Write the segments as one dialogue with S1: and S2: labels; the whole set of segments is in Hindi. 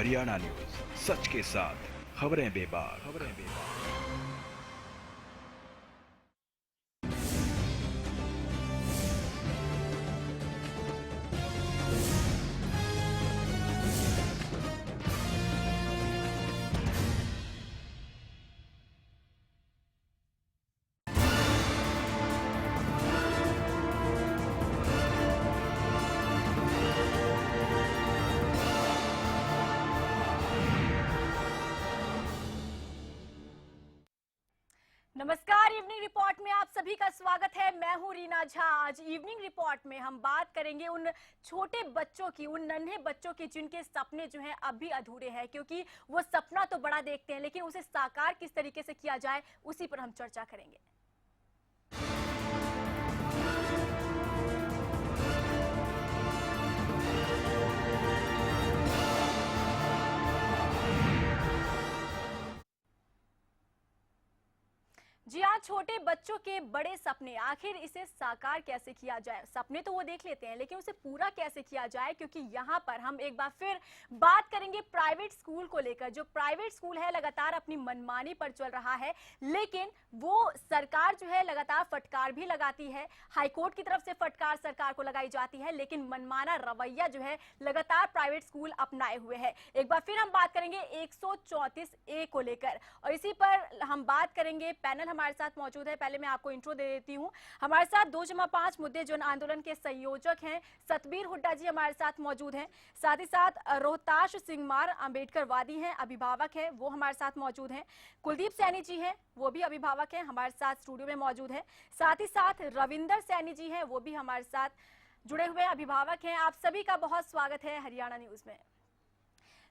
S1: हरियाणा न्यूज, सच के साथ खबरें बेबाक।
S2: नमस्कार, इवनिंग रिपोर्ट में आप सभी का स्वागत है। मैं हूं रीना झा। आज इवनिंग रिपोर्ट में हम बात करेंगे उन छोटे बच्चों की, उन नन्हे बच्चों की जिनके सपने जो हैं अब भी अधूरे हैं, क्योंकि वो सपना तो बड़ा देखते हैं लेकिन उसे साकार किस तरीके से किया जाए उसी पर हम चर्चा करेंगे। जी हाँ, छोटे बच्चों के बड़े सपने, आखिर इसे साकार कैसे किया जाए। सपने तो वो देख लेते हैं लेकिन उसे पूरा कैसे किया जाए, क्योंकि यहाँ पर हम एक बार फिर बात करेंगे प्राइवेट स्कूल को लेकर। जो प्राइवेट स्कूल है लगातार अपनी मनमानी पर चल रहा है, लेकिन वो सरकार जो है लगातार फटकार भी लगाती है। हाईकोर्ट की तरफ से फटकार सरकार को लगाई जाती है, लेकिन मनमाना रवैया जो है लगातार प्राइवेट स्कूल अपनाए हुए है। एक बार फिर हम बात करेंगे 134A को लेकर और इसी पर हम बात करेंगे। पैनल हमारे साथ मौजूद है। पहले मैं आपको इंट्रो दे देती हूं। हमारे साथ 2+5 मुद्दे जन आंदोलन के संयोजक हैं सतबीर हुड्डा जी हमारे साथ मौजूद हैं। साथ ही साथ रोहताश सिंहमार अम्बेडकरवादी हैं, अभिभावक हैं, वो हमारे साथ मौजूद हैं। कुलदीप सैनी जी हैं, वो भी अभिभावक हैं, हमारे साथ स्टूडियो में मौजूद हैं। साथ ही साथ रविंदर सैनी जी हैं, वो भी हमारे साथ जुड़े हुए अभिभावक हैं। आप सभी का बहुत स्वागत है हरियाणा न्यूज में।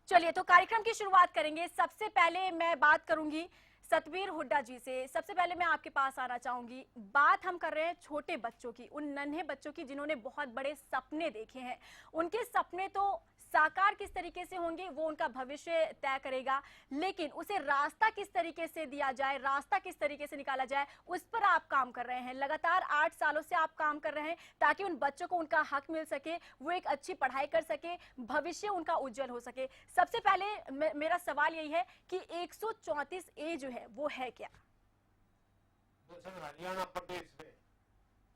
S2: चलिए तो कार्यक्रम की शुरुआत करेंगे। सबसे पहले मैं बात करूंगी सतबीर हुड्डा जी से। सबसे पहले मैं आपके पास आना चाहूंगी। बात हम कर रहे हैं छोटे बच्चों की, उन नन्हे बच्चों की जिन्होंने बहुत बड़े सपने देखे हैं। उनके सपने तो साकार किस तरीके से होंगे वो उनका भविष्य तय करेगा, लेकिन उसे रास्ता किस तरीके से दिया जाए, रास्ता किस तरीके से निकाला जाए, उस पर आप काम कर रहे हैं। लगातार 8 सालों से आप काम कर रहे हैं ताकि उन बच्चों को उनका हक मिल सके, वो एक अच्छी पढ़ाई कर सके, भविष्य उनका उज्जवल हो सके। सबसे पहले मेरा सवाल यही है कि 134A जो है वो है क्या?
S3: हरियाणा प्रदेश में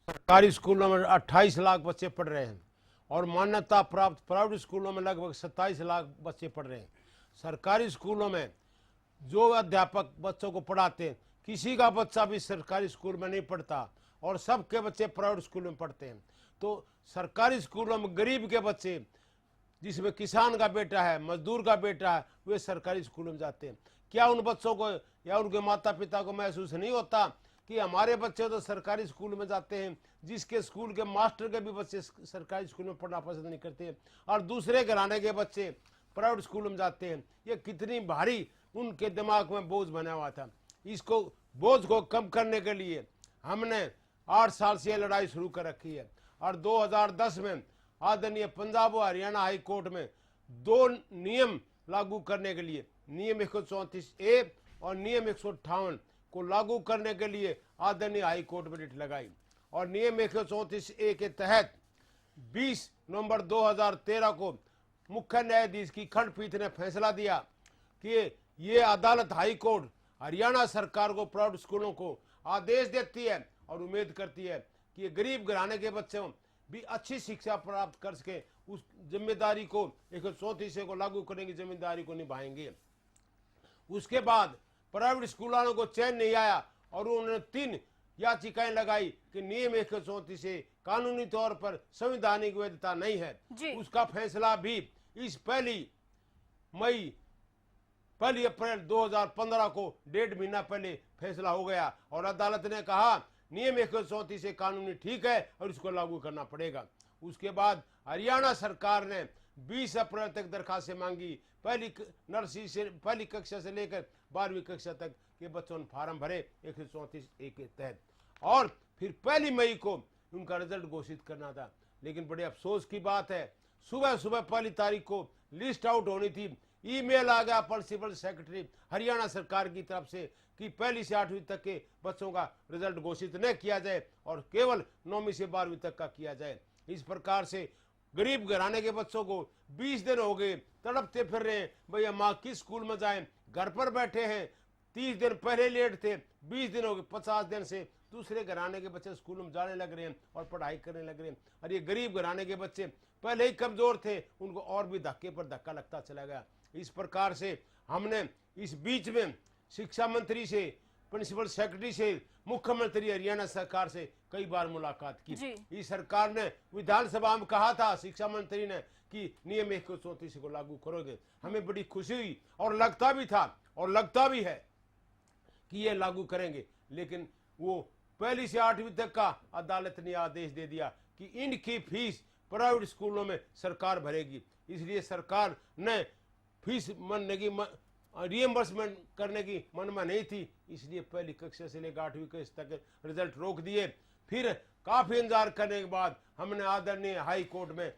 S3: सरकारी स्कूलों में 28 लाख बच्चे पढ़ रहे हैं और मान्यता प्राप्त प्राइवेट स्कूलों में लगभग 27 लाख बच्चे पढ़ रहे हैं। सरकारी स्कूलों में जो अध्यापक बच्चों को पढ़ाते हैं, किसी का बच्चा भी सरकारी स्कूल में नहीं पढ़ता और सबके बच्चे प्राइवेट स्कूल में पढ़ते हैं। तो सरकारी स्कूलों में गरीब के बच्चे, जिसमें किसान का बेटा है, मजदूर का बेटा है, वे सरकारी स्कूलों में जाते हैं। क्या उन बच्चों को या उनके माता पिता को महसूस नहीं होता कि हमारे बच्चे तो सरकारी स्कूल में जाते हैं, जिसके स्कूल के मास्टर के भी बच्चे सरकारी स्कूल में पढ़ना पसंद नहीं करते हैं, और दूसरे घराने के बच्चे प्राइवेट स्कूल में जाते हैं। ये कितनी भारी उनके दिमाग में बोझ बना हुआ था। इसको बोझ को कम करने के लिए हमने 8 साल से ये लड़ाई शुरू कर रखी है और 2010 में आदरणीय पंजाब और हरियाणा हाई कोर्ट में 2 नियम लागू करने के लिए, नियम 134A और नियम 158 को लागू करने के लिए आदरणीय हाई कोर्ट में रिट लगाई और नियम 134A के तहत 20 नवंबर 2013 को मुख्य न्यायाधीश की खंडपीठ ने फैसला दिया कि ये अदालत हाई कोर्ट हरियाणा सरकार को प्राइवेट स्कूलों को आदेश देती है और उम्मीद करती है कि ये गरीब घराने के बच्चों भी अच्छी शिक्षा प्राप्त कर सके, उस जिम्मेदारी को 134A को लागू करने की जिम्मेदारी को निभाएंगे। उसके बाद प्राइवेट स्कूलों को चैन नहीं आया और उन्होंने 3 याचिकाएं लगाई कि नियम 134A कानूनी तौर पर संवैधानिक वैधता नहीं है। उसका फैसला भी इस 1 अप्रैल 2015 को 1.5 महीना पहले फैसला हो गया और अदालत ने कहा नियम 134A कानूनी ठीक है और इसको लागू करना पड़ेगा। उसके बाद हरियाणा सरकार ने 20 अप्रैल तक दरखास्तें मांगी। पहली कक्षा से लेकर 12वीं कक्षा तक के बच्चों ने फार्म भरे 134A के तहत और फिर 1 मई को उनका रिजल्ट घोषित करना था। लेकिन बड़े अफसोस की बात है, सुबह 1 तारीख को लिस्ट आउट होनी थी। ईमेल आ गया प्रिंसिपल सेक्रेटरी हरियाणा सरकार की तरफ से कि 1 से 8वीं तक के बच्चों का रिजल्ट घोषित न किया जाए और केवल 9वीं से 12वीं तक का किया जाए। इस प्रकार से गरीब घराने के बच्चों को 20 दिन हो गए तड़पते फिर रहे हैं, भैया माँ किस स्कूल में जाएं, घर पर बैठे हैं। 30 दिन पहले लेट थे, 20 दिन हो गए, 50 दिन से दूसरे घराने के बच्चे स्कूल में जाने लग रहे हैं और पढ़ाई करने लग रहे हैं। और ये गरीब घराने के बच्चे पहले ही कमजोर थे, उनको और भी धक्के पर धक्का लगता चला गया। इस प्रकार से हमने इस बीच में शिक्षा मंत्री से, प्रिंसिपल सेक्रेटरी से, मुख्यमंत्री हरियाणा सरकार से कई बार मुलाकात की। इस सरकार ने विधानसभा में कहा था, शिक्षा मंत्री ने, कि नियम 134 को लागू करोगे। हमें बड़ी खुशी हुई और लगता भी था और लगता भी है कि ये लागू करेंगे, लेकिन वो 1 से 8वीं तक का अदालत ने आदेश दे दिया कि इनकी फीस प्राइवेट स्कूलों में सरकार भरेगी। इसलिए सरकार ने फीस मनने की रिएम्बर्समेंट करने की मनमा नहीं थी, इसलिए पहली कक्षा से लेकर 8वीं कक्षा तक रिजल्ट रोक दिए। फिर काफी इंतजार करने के बाद हमने आदरणीय हाई कोर्ट में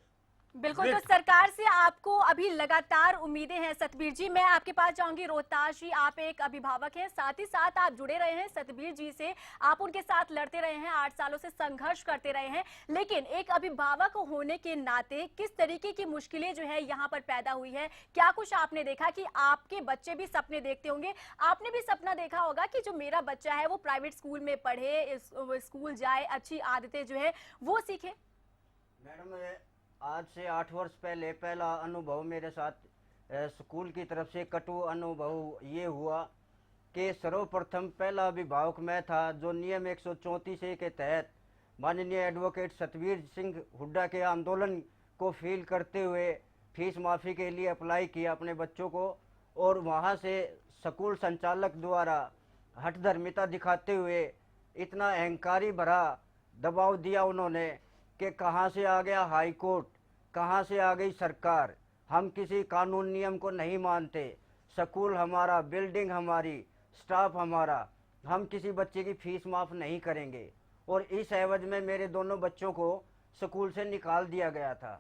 S2: बिल्कुल, तो सरकार से आपको अभी लगातार उम्मीदें हैं। सतबीर जी, मैं आपके पास जाऊंगी। रोहतास जी, आप एक अभिभावक हैं, साथ ही साथ आप जुड़े रहे हैं सतबीर जी से, आप उनके साथ लड़ते रहे हैं, 8 सालों से संघर्ष करते रहे हैं, लेकिन एक अभिभावक होने के नाते किस तरीके की मुश्किलें जो है यहाँ पर पैदा हुई है? क्या कुछ आपने देखा कि आपके बच्चे भी सपने देखते होंगे, आपने भी सपना देखा होगा कि जो मेरा बच्चा है वो प्राइवेट स्कूल में पढ़े, स्कूल जाए, अच्छी आदतें जो है वो सीखे?
S4: मैडम, आज से 8 वर्ष पहले पहला अनुभव मेरे साथ स्कूल की तरफ से कटु अनुभव ये हुआ कि सर्वप्रथम पहला अभिभावक मैं था जो नियम 134A के तहत माननीय एडवोकेट सतबीर सिंह हुड्डा के आंदोलन को फील करते हुए फीस माफ़ी के लिए अप्लाई किया अपने बच्चों को, और वहाँ से स्कूल संचालक द्वारा हठधर्मिता दिखाते हुए इतना अहंकारी भरा दबाव दिया उन्होंने कि कहाँ से आ गया हाई कोर्ट, कहाँ से आ गई सरकार। हम किसी कानून नियम को नहीं मानते, स्कूल हमारा, बिल्डिंग हमारी, स्टाफ हमारा, हम किसी बच्चे की फीस माफ़ नहीं करेंगे। और इस एवज में मेरे दोनों बच्चों को स्कूल से निकाल दिया गया था।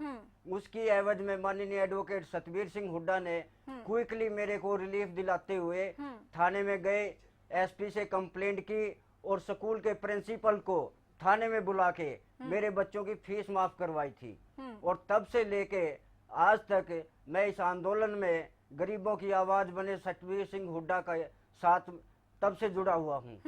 S4: उसकी एवज में माननीय एडवोकेट सतबीर सिंह हुड्डा ने क्विकली मेरे को रिलीफ दिलाते हुए थाने में गए, एसपी से कंप्लेंट की और स्कूल के प्रिंसिपल को थाने में बुला के मेरे बच्चों की फीस माफ करवाई थी। और तब से लेके आज तक मैं इस आंदोलन में गरीबों की आवाज बने सतबीर सिंह हुड्डा का साथ तब से जुड़ा हुआ हूँ।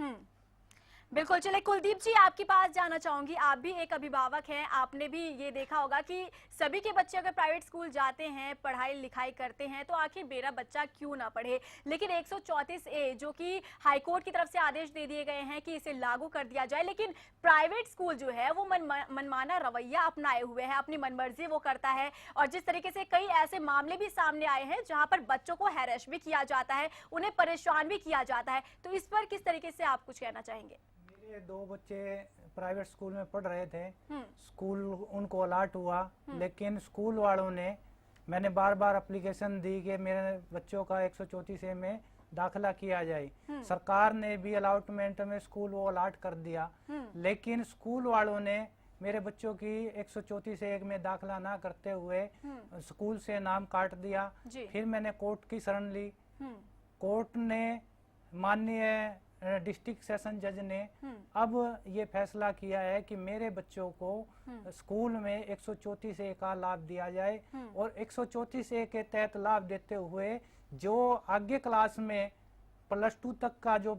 S2: बिल्कुल, चले कुलदीप जी, आपके पास जाना चाहूंगी। आप भी एक अभिभावक हैं, आपने भी ये देखा होगा कि सभी के बच्चे अगर प्राइवेट स्कूल जाते हैं, पढ़ाई लिखाई करते हैं, तो आखिर मेरा बच्चा क्यों ना पढ़े। लेकिन 134A जो कि हाईकोर्ट की तरफ से आदेश दे दिए गए हैं कि इसे लागू कर दिया जाए, लेकिन प्राइवेट स्कूल जो है वो मनमाना रवैया अपनाए हुए है, अपनी मनमर्जी वो करता है। और जिस तरीके से कई ऐसे मामले भी सामने आए हैं जहां पर बच्चों को हैरेस भी किया जाता है, उन्हें परेशान भी किया जाता है, तो इस पर किस तरीके से आप कुछ कहना चाहेंगे?
S5: मेरे 2 बच्चे प्राइवेट स्कूल में पढ़ रहे थे, स्कूल उनको अलाट हुआ, लेकिन स्कूल वालों ने, मैंने बार बार एप्लीकेशन दी कि मेरे बच्चों का 134A में दाखिला किया जाए। सरकार ने भी अलाटमेंट में स्कूल वो अलाट कर दिया, लेकिन स्कूल वालों ने मेरे बच्चों की 134A में दाखिला ना करते हुए स्कूल से नाम काट दिया। फिर मैंने कोर्ट की शरण ली। कोर्ट ने, माननीय डिस्ट्रिक्ट सेशन जज ने अब ये फैसला किया है कि मेरे बच्चों को स्कूल में 134A का लाभ दिया जाए, और 134A के तहत लाभ देते हुए जो आगे क्लास में +2 तक का जो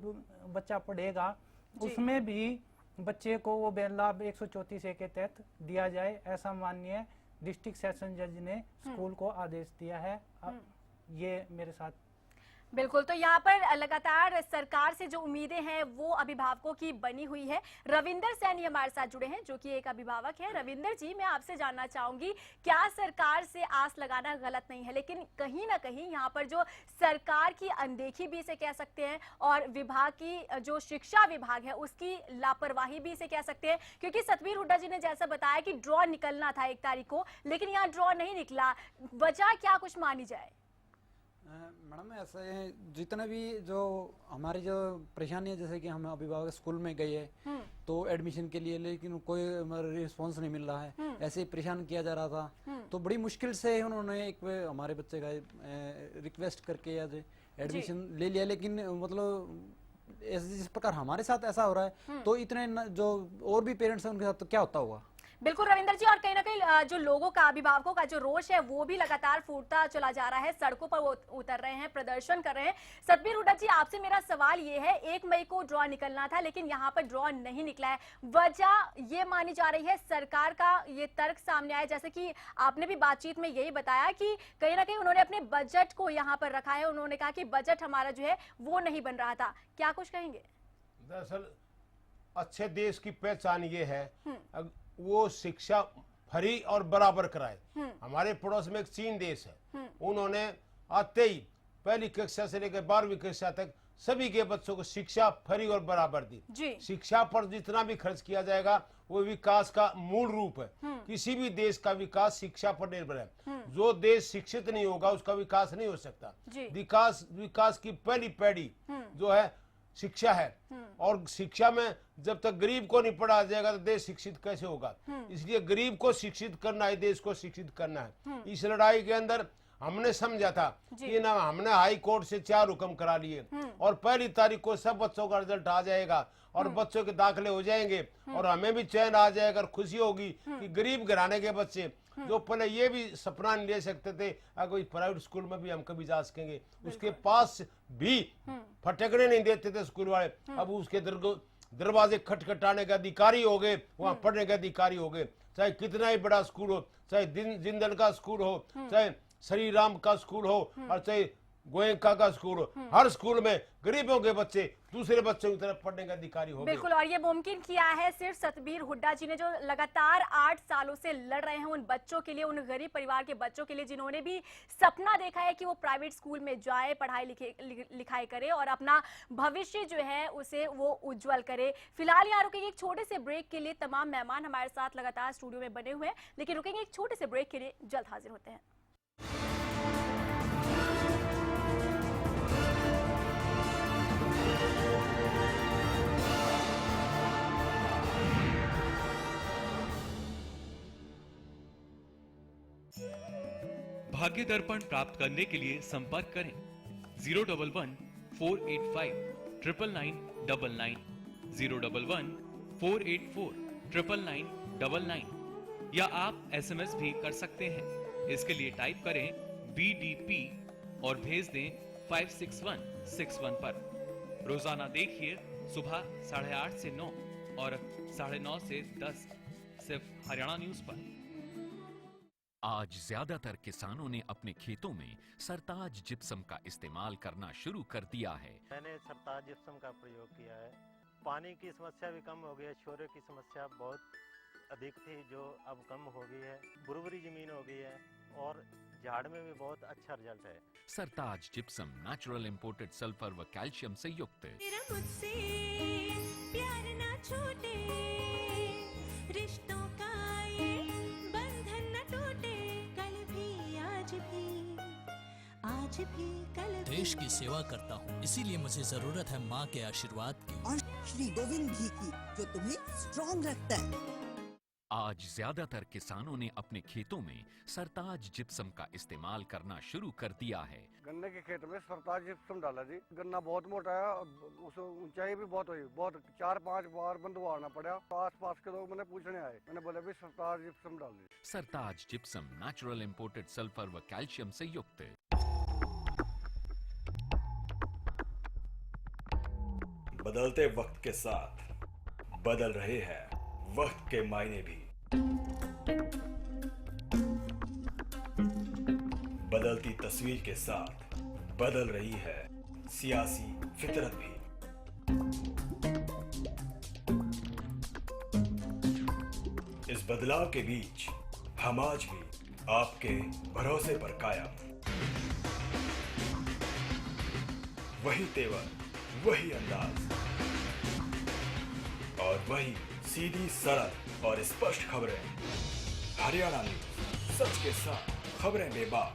S5: बच्चा पढ़ेगा उसमें भी बच्चे को वो लाभ 134A के तहत दिया जाए, ऐसा माननीय डिस्ट्रिक्ट सेशन जज ने स्कूल को आदेश दिया है। अब ये मेरे साथ
S2: बिल्कुल, तो यहाँ पर लगातार सरकार से जो उम्मीदें हैं वो अभिभावकों की बनी हुई है। रविंदर सैनी हमारे साथ जुड़े हैं जो कि एक अभिभावक है। रविंदर जी, मैं आपसे जानना चाहूंगी, क्या सरकार से आस लगाना गलत नहीं है, लेकिन कहीं ना कहीं यहाँ पर जो सरकार की अनदेखी भी इसे कह सकते हैं और विभाग की जो शिक्षा विभाग है उसकी लापरवाही भी इसे कह सकते हैं, क्योंकि सतबीर हुड्डा जी ने जैसा बताया कि ड्रॉ निकलना था 1 तारीख को, लेकिन यहाँ ड्रॉ नहीं निकला, वजह क्या कुछ मानी जाए?
S6: मैडम, ऐसा है, जितने भी जो हमारी जो परेशानी है, जैसे कि हम अभिभावक स्कूल में गए हैं तो एडमिशन के लिए, लेकिन कोई रिस्पांस नहीं मिल रहा है, ऐसे परेशान किया जा रहा था। तो बड़ी मुश्किल से उन्होंने एक हमारे बच्चे का रिक्वेस्ट करके या एडमिशन ले लिया, लेकिन मतलब जिस प्रकार हमारे साथ ऐसा हो रहा है तो इतने जो और भी पेरेंट्स हैं उनके साथ तो क्या होता होगा।
S2: बिल्कुल रविंदर जी, और कहीं ना कहीं जो लोगों का, अभिभावकों का जो रोष है वो भी लगातार फूटता चला जा रहा है। सड़कों पर वो उतर रहे हैं, प्रदर्शन कर रहे हैं। सतबीर हुड्डा जी, आपसे मेरा सवाल ये है, 1 मई को ड्रॉ निकलना था लेकिन यहाँ पर ड्रॉ नहीं निकला है। वजह ये मानी जा रही है, सरकार का ये तर्क सामने आया, जैसे कि आपने भी बातचीत में यही बताया कि कहीं ना कहीं उन्होंने अपने बजट को यहाँ पर रखा है। उन्होंने कहा कि बजट हमारा जो है वो नहीं बन रहा था। क्या कुछ कहेंगे?
S3: दरअसल अच्छे देश की पहचान ये है वो शिक्षा फ्री और बराबर कराए। हमारे पड़ोस में एक चीन देश है, उन्होंने आते ही पहली कक्षा से लेकर 12वीं कक्षा तक सभी के बच्चों को शिक्षा फ्री और बराबर दी। शिक्षा पर जितना भी खर्च किया जाएगा वो विकास का मूल रूप है। किसी भी देश का विकास शिक्षा पर निर्भर है। जो देश शिक्षित नहीं होगा उसका विकास नहीं हो सकता। विकास की पहली पीढ़ी जो है शिक्षा है, और शिक्षा में जब तक गरीब को नहीं पढ़ाया जाएगा तो देश शिक्षित कैसे होगा। इसलिए गरीब को शिक्षित करना है, देश को शिक्षित करना है। इस लड़ाई के अंदर हमने समझा था कि ना, हमने हाई कोर्ट से 4 हुक्म करा लिए और 1 तारीख को सब बच्चों का रिजल्ट आ जाएगा और बच्चों के दाखिले हो जाएंगे और हमें भी चैन आ जाएगा और खुशी होगी कि गरीब घराने के बच्चे जो पहले ये भी सपना नहीं ले सकते थे अगर कोई प्राइवेट स्कूल में भी हम कभी जा सकेंगे, उसके पास भी फटकने नहीं देते थे स्कूल वाले, अब उसके दरवाजे खटखटाने के अधिकारी हो गए, वहाँ पढ़ने के अधिकारी हो गए। चाहे कितना ही बड़ा स्कूल हो, चाहे जिंदल का स्कूल हो, चाहे श्री राम का स्कूल हो और चाहे गोयंका का स्कूल हो, हर स्कूल में गरीबों के बच्चे दूसरे बच्चों की तरफ पढ़ने का अधिकारी हो।
S2: बिल्कुल, और ये मुमकिन किया है सिर्फ सतबीर हुड्डा जी ने, जो लगातार 8 सालों से लड़ रहे हैं उन बच्चों के लिए, उन गरीब परिवार के बच्चों के लिए जिन्होंने भी सपना देखा है कि वो प्राइवेट स्कूल में जाए, पढ़ाई लिखाई करे और अपना भविष्य जो है उसे वो उज्जवल करे। फिलहाल यहाँ रुकेंगे एक छोटे से ब्रेक के लिए। तमाम मेहमान हमारे साथ लगातार स्टूडियो में बने हुए हैं, लेकिन रुकेंगे एक छोटे से ब्रेक के लिए, जल्द हाजिर होते हैं।
S7: भाग्य दर्पण प्राप्त करने के लिए संपर्क करें 011-485-99999, 011-484-99999, या आप SMS भी कर सकते हैं। इसके लिए टाइप करें BDP और भेज दें 56161 पर। रोजाना देखिए सुबह 8:30 से 9 और 9:30 से 10 सिर्फ हरियाणा न्यूज पर।
S8: आज ज्यादातर किसानों ने अपने खेतों में सरताज जिप्सम का इस्तेमाल करना शुरू कर दिया है।
S9: मैंने सरताज जिप्सम का प्रयोग किया है। पानी की समस्या भी कम हो गई है, शोरे की समस्या बहुत अधिक थी जो अब कम हो गई है, बुरबुरी जमीन हो गई है और झाड़ में भी बहुत अच्छा रिजल्ट है।
S8: सरताज जिप्सम नेचुरल इंपोर्टेड सल्फर व कैल्शियम से युक्त।
S10: तेरा मुझसे प्यार ना छूटे, रिश्तों का ये बंधन न टूटे, कल भी आज भी कल भी।
S11: देश की सेवा करता हूँ, इसीलिए मुझे जरूरत है माँ के आशीर्वाद की
S12: और श्री गोविंद घी की, जो तुम्हें स्ट्रॉन्ग रखता है।
S8: आज ज्यादातर किसानों ने अपने खेतों में सरताज जिप्सम का इस्तेमाल करना शुरू कर दिया है।
S13: गन्ने के खेत में सरताज जिप्सम डाला जी, गन्ना बहुत मोटा है, उस ऊंचाई भी बहुत हुई, बहुत 4-5 बार बंधवाना पड़ा। आस-पास के लोग मैंने पूछने आए, मैंने बोला भी सरताज जिप्सम डाल दी।
S8: सरताज जिप्सम नेचुरल इंपोर्टेड सल्फर व कैल्शियम से युक्त।
S1: बदलते वक्त के साथ बदल रहे हैं वक्त के मायने भी, बदलती तस्वीर के साथ बदल रही है सियासी फितरत भी। इस बदलाव के बीच हम आज भी आपके भरोसे पर कायम, वही तेवर, वही अंदाज और वही सीधी, सरल और स्पष्ट खबरें। हरियाणा न्यूज, सच के साथ, खबरें बेबाक।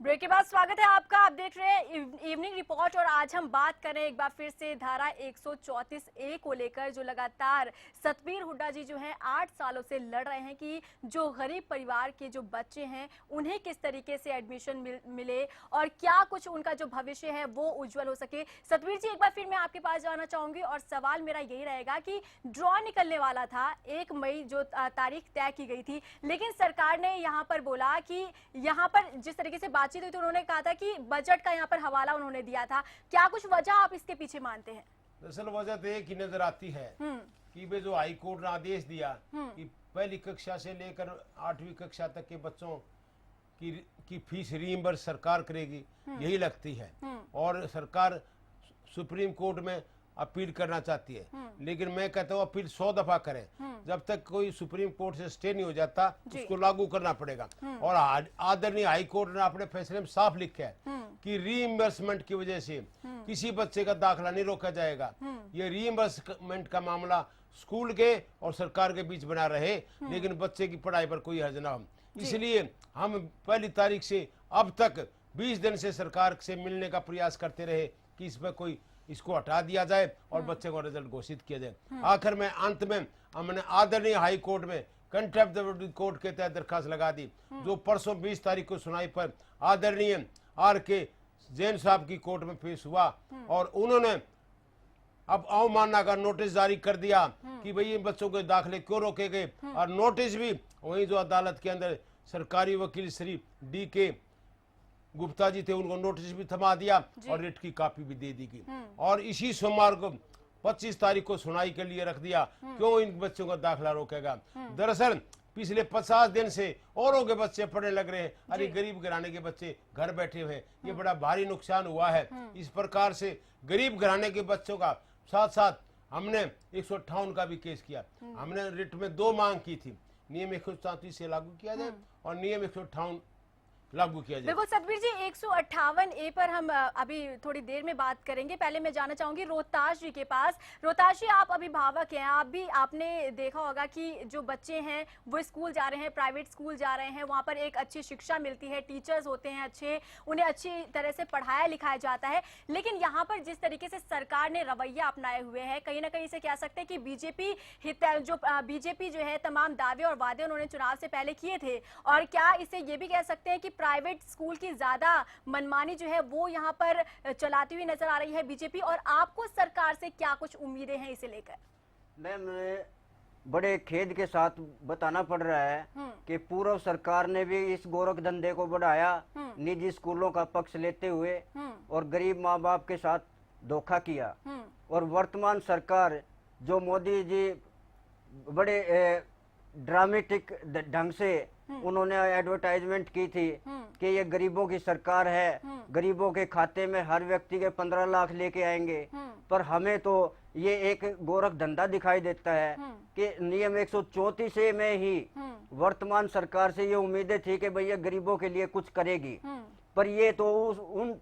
S2: ब्रेक के बाद स्वागत है आपका। आप देख रहे हैं इवनिंग रिपोर्ट रिपोर्ट। और आज हम बात करें एक बार फिर से धारा 134A को लेकर, जो लगातार सतबीर हुड्डा जी जो हैं 8 सालों से लड़ रहे हैं कि जो गरीब परिवार के जो बच्चे हैं उन्हें किस तरीके से एडमिशन मिले और क्या कुछ उनका जो भविष्य है वो उज्जवल हो सके। सतबीर जी, एक बार फिर मैं आपके पास जाना चाहूंगी और सवाल मेरा यही रहेगा कि ड्रॉ निकलने वाला था 1 मई जो तारीख तय की गई थी, लेकिन सरकार ने यहाँ पर बोला कि यहाँ पर जिस तरीके से बातचीत हुई तो उन्होंने कहा था कि बजट का यहाँ पर हवाला उन्होंने दिया था। क्या कुछ वजह आप इसके पीछे मानते हैं?
S3: दरअसल वजह तो एक ही नजर आती है कि वे जो हाई कोर्ट ने आदेश दिया कि पहली कक्षा से लेकर 8वीं कक्षा तक के बच्चों की फीस रीइंबर्स सरकार करेगी, यही लगती है। और सरकार सुप्रीम कोर्ट में अपील करना चाहती है, लेकिन मैं कहता हूँ अपील 100 दफा करें, जब तक कोई सुप्रीम कोर्ट से स्टे नहीं हो जाता उसको लागू करना पड़ेगा। और आदरणीय हाई कोर्ट ने अपने फैसले में साफ लिखा है कि रीइंबर्समेंट की वजह से किसी बच्चे का दाखला नहीं रोका जाएगा। ये रीइंबर्समेंट का मामला स्कूल के और सरकार के बीच बना रहे, लेकिन बच्चे की पढ़ाई पर कोई हर्ज ना हो। इसलिए हम पहली तारीख से अब तक 20 दिन से सरकार से मिलने का प्रयास करते रहे कि इस पर कोई इसको हटा दिया जाए और बच्चे को रिजल्ट घोषित किया जाए। आखिर में अंत में हमने आदरणीय हाई कोर्ट में कंटेम्प्ट ऑफ कोर्ट के तहत दरखास्त लगा दी, जो परसों 20 तारीख को सुनाई पर आदरणीय RK जैन साहब की कोर्ट में पेश हुआ और उन्होंने अब अवमानना का नोटिस जारी कर दिया कि भाई इन बच्चों के दाखले क्यों रोके गए। और नोटिस भी वही जो अदालत के अंदर सरकारी वकील श्री DK गुप्ता जी थे, उनको नोटिस भी थमा दिया और रिट की कॉपी भी दे दी गई। और इसी सोमवार को 25 तारीख को सुनाई के लिए रख दिया, क्यों इन बच्चों का दाखला रोकेगा। दरअसल पिछले 50 दिन से औरों के बच्चे पढ़ने लग रहे हैं, अरे गरीब घराने के बच्चे घर बैठे हुए, ये बड़ा भारी नुकसान हुआ है। इस प्रकार से गरीब घराने के बच्चों का साथ साथ हमने 158 का भी केस किया। हमने रिट में 2 मांग की थी, नियम 134 से लागू किया जाए और नियम 158 लागू किया जाए।
S2: बिल्कुल सतबीर जी, 158A पर हम अभी थोड़ी देर में बात करेंगे। पहले मैं जाना चाहूंगी रोहतास जी के पास। रोहतास जी, आप अभिभावक हैं, आपने देखा होगा कि जो बच्चे हैं वो स्कूल जा रहे हैं, प्राइवेट स्कूल जा रहे हैं, वहाँ पर एक अच्छी शिक्षा मिलती है, टीचर्स होते हैं अच्छे, उन्हें अच्छी तरह से पढ़ाया लिखाया जाता है। लेकिन यहाँ पर जिस तरीके से सरकार ने रवैया अपनाए हुए हैं, कहीं ना कहीं इसे कह सकते हैं कि बीजेपी जो है तमाम दावे और वादे उन्होंने चुनाव से पहले किए थे। और क्या इसे ये भी कह सकते हैं कि प्राइवेट स्कूल की ज्यादा मनमानी जो है वो यहाँ पर चलाती हुई नजर आ रही है बीजेपी, और आपको सरकार से क्या कुछ उम्मीदें हैं इसे लेकर?
S4: मैम, बड़े खेद के साथ बताना पड़ रहा है कि पूर्व सरकार ने भी इस गोरख धंधे को बढ़ाया, निजी स्कूलों का पक्ष लेते हुए और गरीब माँ बाप के साथ धोखा किया। और वर्तमान सरकार जो मोदी जी बड़े ड्रामेटिक ढंग से उन्होंने एडवर्टाइजमेंट की थी कि ये गरीबों की सरकार है, गरीबों के खाते में हर व्यक्ति के 15 लाख लेके आएंगे, पर हमें तो ये एक गोरख धंधा दिखाई देता है कि नियम 134 में ही वर्तमान सरकार से ये उम्मीदें थी कि भैया गरीबों के लिए कुछ करेगी, पर ये तो उन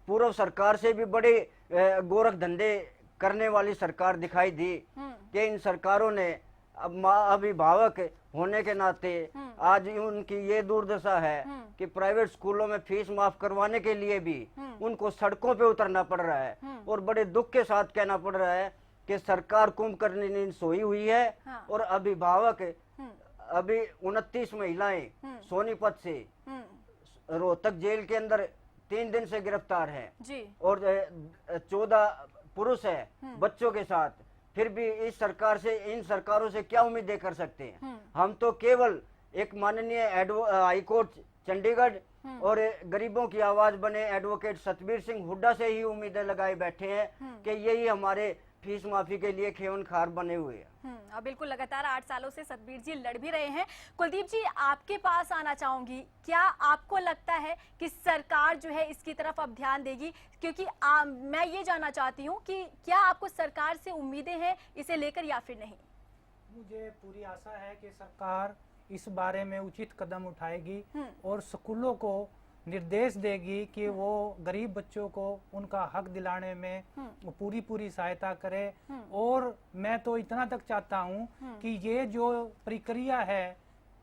S4: पूर्व सरकार से भी बड़े गोरख धंधे करने वाली सरकार दिखाई दी कि इन सरकारों ने अब अभिभावक होने के नाते आज उनकी ये दुर्दशा है कि प्राइवेट स्कूलों में फीस माफ करवाने के लिए भी उनको सड़कों पे उतरना पड़ रहा है। और बड़े दुख के साथ कहना पड़ रहा है कि सरकार कुंभकर्ण नींद सोई हुई है और अभिभावक अभी 29 महिलाएं सोनीपत से रोहतक जेल के अंदर 3 दिन से गिरफ्तार हैं और 14 पुरुष है बच्चों के साथ। फिर भी इस सरकार से, इन सरकारों से क्या उम्मीदें कर सकते हैं? हम तो केवल एक माननीय हाई कोर्ट चंडीगढ़ और गरीबों की आवाज बने एडवोकेट सतबीर सिंह हुड्डा से ही उम्मीदें लगाए बैठे हैं कि यही हमारे फीस माफी के लिए खेवनखार बने हुए हैं।
S2: और बिल्कुल लगातार 8 सालों से सतबीर जी लड़ भी रहे हैं। कुलदीप जी, आपके पास आना चाहूंगी, क्या आपको लगता है कि सरकार जो है इसकी तरफ अब ध्यान देगी? क्योंकि मैं ये जानना चाहती हूँ कि क्या आपको सरकार से उम्मीदें हैं इसे लेकर या फिर नहीं?
S5: मुझे पूरी आशा है कि सरकार इस बारे में उचित कदम उठाएगी और स्कूलों को निर्देश देगी कि वो गरीब बच्चों को उनका हक दिलाने में पूरी सहायता करे। और मैं तो इतना तक चाहता हूँ कि ये जो प्रक्रिया है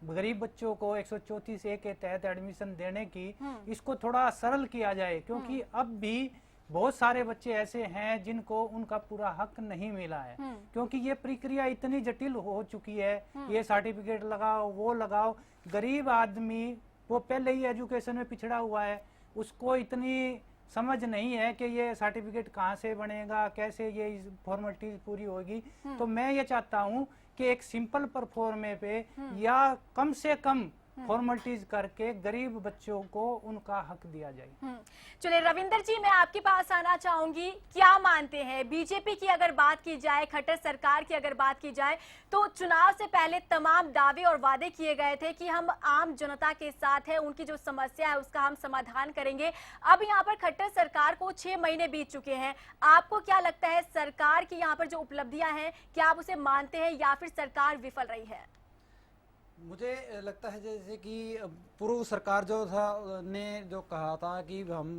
S5: गरीब बच्चों को 134A के तहत एडमिशन देने की, इसको थोड़ा सरल किया जाए, क्योंकि अब भी बहुत सारे बच्चे ऐसे हैं जिनको उनका पूरा हक नहीं मिला है, क्योंकि ये प्रक्रिया इतनी जटिल हो चुकी है। ये सर्टिफिकेट लगाओ, वो लगाओ। गरीब आदमी वो पहले ही एजुकेशन में पिछड़ा हुआ है, उसको इतनी समझ नहीं है कि ये सर्टिफिकेट कहाँ से बनेगा, कैसे ये फॉर्मेलिटीज पूरी होगी। तो मैं ये चाहता हूँ कि एक सिंपल परफॉर्मे पे या कम से कम फॉर्मेलिटीज करके गरीब बच्चों को उनका हक दिया जाए।
S2: चलिए रविंदर जी, मैं आपके पास आना चाहूंगी। क्या मानते हैं, बीजेपी की अगर बात की जाए, खट्टर सरकार की अगर बात की जाए, तो चुनाव से पहले तमाम दावे और वादे किए गए थे कि हम आम जनता के साथ हैं, उनकी जो समस्या है उसका हम समाधान करेंगे। अब यहाँ पर खट्टर सरकार को 6 महीने बीत चुके हैं। आपको क्या लगता है, सरकार की यहाँ पर जो उपलब्धियां हैं, क्या आप उसे मानते हैं या फिर सरकार विफल रही है?
S6: मुझे लगता है जैसे कि पूर्व सरकार जो था ने जो कहा था कि हम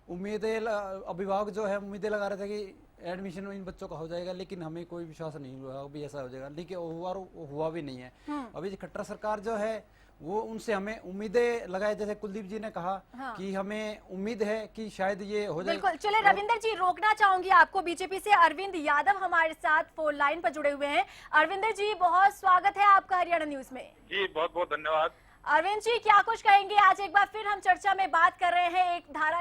S6: उम्मीदें, अभिभावक जो है उम्मीदें लगा रहे थे कि एडमिशन इन बच्चों का हो जाएगा, लेकिन हमें कोई विश्वास नहीं हुआ अभी ऐसा हो जाएगा, लेकिन हुआ भी नहीं है। अभी खट्टर सरकार जो है वो उनसे हमें उम्मीदें लगाए, जैसे कुलदीप जी ने कहा कि हमें उम्मीद है कि शायद ये हो जाए।
S2: बिल्कुल। चले रविंदर जी, रोकना चाहूंगी आपको। बीजेपी से अरविंद यादव हमारे साथ फोन लाइन पर जुड़े हुए हैं। अरविंदर जी, बहुत स्वागत है आपका हरियाणा न्यूज में।
S14: जी बहुत बहुत धन्यवाद।
S2: अरविंद जी, क्या कुछ कहेंगे? आज एक बार फिर हम चर्चा में बात कर रहे हैं, एक धारा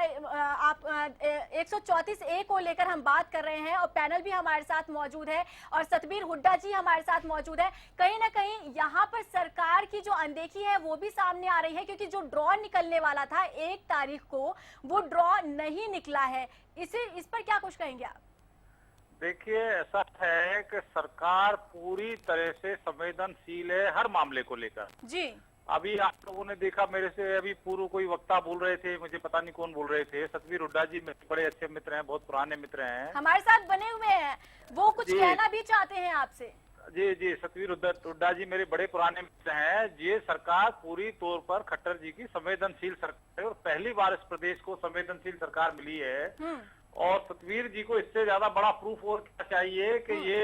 S2: 134A को लेकर हम बात कर रहे हैं और पैनल भी हमारे साथ मौजूद है और सतबीर हुड्डा जी हमारे साथ मौजूद है। कहीं ना कहीं यहाँ पर सरकार की जो अनदेखी है वो भी सामने आ रही है, क्योंकि जो ड्रॉ निकलने वाला था 1 तारीख को, वो ड्रॉ नहीं निकला है। इस पर क्या कुछ कहेंगे आप?
S14: देखिए, ऐसा है कि सरकार पूरी तरह से संवेदनशील है हर मामले को लेकर।
S2: जी,
S14: अभी आप लोगों ने देखा, मेरे से अभी पूर्व कोई वक्ता बोल रहे थे, मुझे पता नहीं कौन बोल रहे थे, सतबीर हुड्डा जी मेरे बड़े अच्छे मित्र हैं, बहुत पुराने मित्र हैं,
S2: हमारे साथ बने हुए हैं, वो कुछ कहना भी चाहते हैं आपसे।
S14: जी जी, सतबीर हुड्डा जी मेरे बड़े पुराने मित्र हैं। ये सरकार पूरी तौर पर खट्टर जी की संवेदनशील सरकार है और पहली बार इस प्रदेश को संवेदनशील सरकार मिली है। और सतबीर जी को इससे ज्यादा बड़ा प्रूफ और क्या चाहिए कि ये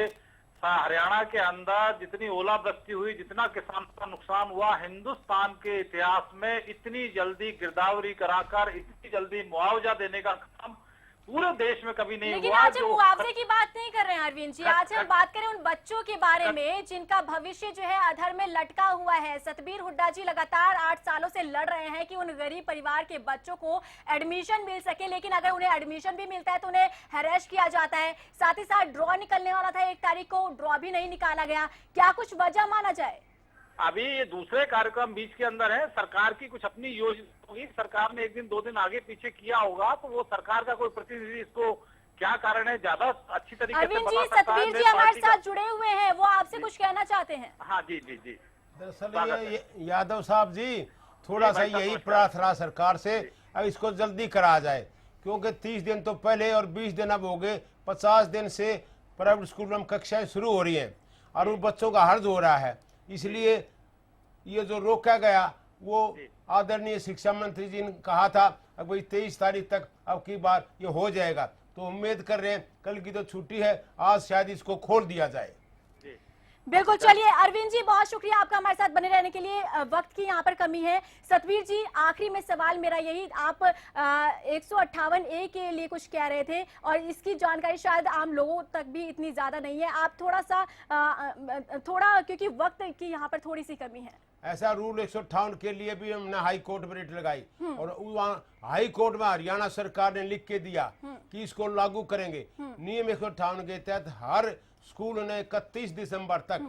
S14: हरियाणा के अंदर जितनी ओलावृष्टि हुई, जितना किसान का नुकसान हुआ, हिंदुस्तान के इतिहास में इतनी जल्दी गिरदावरी कराकर इतनी जल्दी मुआवजा देने का काम पूरे देश में कभी नहीं हुआ।
S2: लेकिन आज हम मुआवजे की बात नहीं कर रहे हैं अरविंद जी, आज हम बात करें उन बच्चों के बारे में जिनका भविष्य जो है अधर में लटका हुआ है। सतबीर हुड्डा जी लगातार 8 सालों से लड़ रहे हैं कि उन गरीब परिवार के बच्चों को एडमिशन मिल सके, लेकिन अगर उन्हें एडमिशन भी मिलता है तो उन्हें हैरेस किया जाता है। साथ ही साथ ड्रॉ निकलने वाला था 1 तारीख को, ड्रॉ भी नहीं निकाला गया। क्या कुछ वजह माना जाए?
S14: अभी ये दूसरे कार्यक्रम बीच के अंदर है, सरकार की कुछ अपनी योजना होगी, सरकार ने 1 दिन 2 दिन आगे पीछे किया होगा, तो वो सरकार का कोई प्रतिनिधि इसको क्या कारण है ज्यादा अच्छी तरीके से
S2: अरविंद जी, सतबीर जी हमारे साथ जुड़े हुए हैं, वो आपसे कुछ कहना चाहते हैं।
S14: हाँ जी जी जी।
S3: दरअसल ये यादव साहब जी, थोड़ा सा यही प्रार्थना सरकार से, अब इसको जल्दी करा जाए, क्योंकि 30 दिन तो पहले और 20 दिन अब हो गए, 50 दिन से प्राइवेट स्कूल में कक्षाएं शुरू हो रही हैं और उन बच्चों का हर्ज हो रहा है। इसलिए ये जो रोका गया, वो आदरणीय शिक्षा मंत्री जी ने कहा था अब भाई 23 तारीख तक अब की बार ये हो जाएगा, तो उम्मीद कर रहे हैं कल की तो छुट्टी है, आज शायद इसको खोल दिया जाए।
S2: बिल्कुल। चलिए अरविंद जी, बहुत शुक्रिया आपका हमारे साथ बने रहने के लिए। वक्त की यहाँ पर कमी है। सतबीर जी, आखिरी में सवाल मेरा यही, आप 158A के लिए कुछ कह रहे थे और इसकी जानकारी शायद आम लोगों तक भी इतनी ज्यादा नहीं है, आप थोड़ा सा क्योंकि वक्त की यहाँ पर थोड़ी सी कमी है।
S3: ऐसा रूल 158 के लिए भी हमने हाई कोर्ट में रिट लगाई और वहाँ हाई कोर्ट में हरियाणा सरकार ने लिख के दिया कि इसको लागू करेंगे। नियम 158 के तहत हर स्कूल ने 31 दिसंबर तक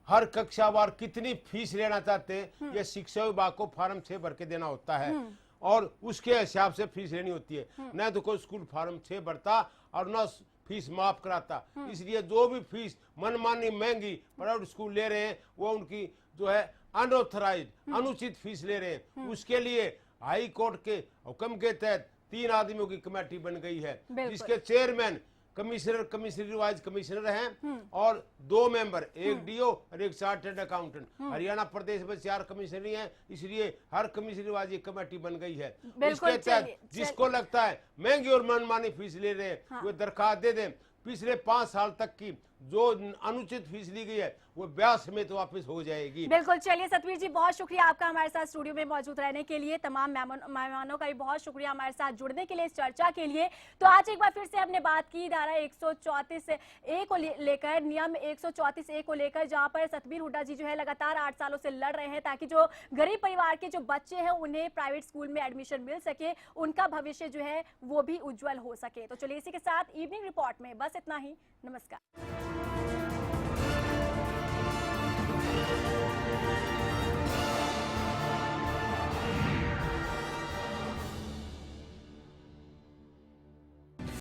S3: हर कक्षावार कितनी फीस लेना चाहते हैं ये शिक्षा विभाग को फॉर्म 6 भर के देना होता है और उसके हिसाब से फीस लेनी होती है। न तो कोई स्कूल फॉर्म 6 भरता और न फीस माफ कराता। इसलिए जो भी फीस मनमानी महंगी प्राइवेट स्कूल ले रहे हैं वो उनकी जो है अनऑथराइज्ड अनुचित फीस ले रहे हैं। उसके लिए हाई कोर्ट के हुक्म के तहत 3 आदमियों की कमेटी बन गई है, जिसके चेयरमैन कमिश्नर वाइज कमिश्नर हैं और 2 मेंबर, एक डीओ और एक चार्टर्ड अकाउंटेंट। हरियाणा प्रदेश में 4 कमिश्नर हैं, इसलिए हर कमिश्नर वाइज एक कमेटी बन गई है। इसके तहत जिसको लगता है महंगी और मनमानी फीस ले रहे हैं वो दरखास्त दे दें। पिछले 5 साल तक की जो अनुचित फीस ली गई है वो ब्याज समेत वापस हो जाएगी।
S2: बिल्कुल। चलिए सतवीर जी, बहुत शुक्रिया आपका हमारे साथ स्टूडियो में मौजूद रहने के लिए। तमाम मेहमानों का भी बहुत शुक्रिया हमारे साथ जुड़ने के लिए, इस चर्चा के लिए। तो आज एक बार फिर से हमने बात की धारा 134A को लेकर, नियम 134A को लेकर, जहां पर सतबीर हुड्डा जी जो है लगातार 8 सालों से लड़ रहे हैं ताकि जो गरीब परिवार के जो बच्चे हैं उन्हें प्राइवेट स्कूल में एडमिशन मिल सके, उनका भविष्य जो है वो भी उज्जवल हो सके। तो चलिए इसी के साथ इवनिंग रिपोर्ट में बस इतना ही। नमस्कार।